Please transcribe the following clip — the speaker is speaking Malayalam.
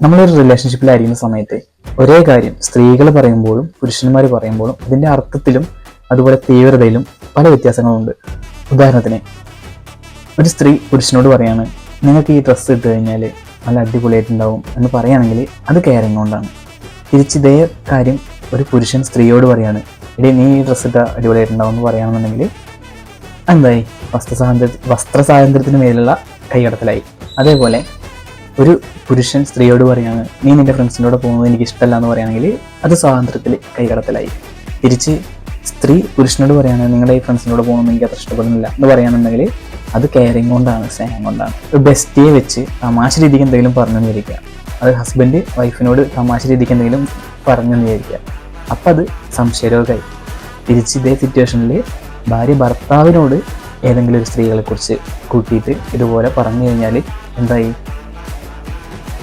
നമ്മളൊരു റിലേഷൻഷിപ്പിലായിരിക്കുന്ന സമയത്ത് ഒരേ കാര്യം സ്ത്രീകൾ പറയുമ്പോഴും പുരുഷന്മാർ പറയുമ്പോഴും ഇതിൻ്റെ അർത്ഥത്തിലും അതുപോലെ തീവ്രതയിലും പല വ്യത്യാസങ്ങളുണ്ട്. ഉദാഹരണത്തിന്, ഒരു സ്ത്രീ പുരുഷനോട് പറയാണ് നിങ്ങൾക്ക് ഈ ഡ്രസ്സ് ഇട്ട് കഴിഞ്ഞാൽ നല്ല അടിപൊളിയായിട്ടുണ്ടാവും എന്ന് പറയുകയാണെങ്കിൽ അത് കെയറിങ് കൊണ്ടാണ്. തിരിച്ചിതേ കാര്യം ഒരു പുരുഷൻ സ്ത്രീയോട് പറയാണ് ഇടേ നീ ഈ ഡ്രസ്സ് ഇട്ട അടിപൊളിയായിട്ടുണ്ടാവും എന്ന് പറയുകയാണെന്നുണ്ടെങ്കിൽ എന്തായി? വസ്ത്ര സ്വാതന്ത്ര്യത്തിന് മേലുള്ള കൈകടത്തലായി. അതേപോലെ ഒരു പുരുഷൻ സ്ത്രീയോട് പറയാണ് നീ നിന്റെ ഫ്രണ്ട്സിനോട് പോകുന്നത് എനിക്ക് ഇഷ്ടമല്ല എന്ന് പറയുകയാണെങ്കിൽ അത് സ്വാതന്ത്ര്യത്തിൽ കൈകടത്തലായി. തിരിച്ച് സ്ത്രീ പുരുഷനോട് പറയാണ് നിങ്ങളുടെ ഈ ഫ്രണ്ട്സിനോട് പോകുന്നത് എനിക്ക് അത്ര ഇഷ്ടപ്പെടുന്നില്ല എന്ന് പറയുകയാണെന്നുണ്ടെങ്കിൽ അത് കെയറിങ് കൊണ്ടാണ്, സ്നേഹം കൊണ്ടാണ്. ഒരു ബെസ്റ്റിയെ വെച്ച് തമാശ രീതിക്ക് എന്തെങ്കിലും പറഞ്ഞു വിചാരിക്കുക, അത് ഹസ്ബൻഡ് വൈഫിനോട് തമാശ രീതിക്ക് എന്തെങ്കിലും പറഞ്ഞു വിചാരിക്കുക, അപ്പം അത് സംശയരോഗമായി. തിരിച്ച് ഇതേ സിറ്റുവേഷനിൽ ഭാര്യ ഭർത്താവിനോട് ഏതെങ്കിലും ഒരു സ്ത്രീകളെക്കുറിച്ച് കൂട്ടിയിട്ട് ഇതുപോലെ പറഞ്ഞു കഴിഞ്ഞാൽ എന്തായി?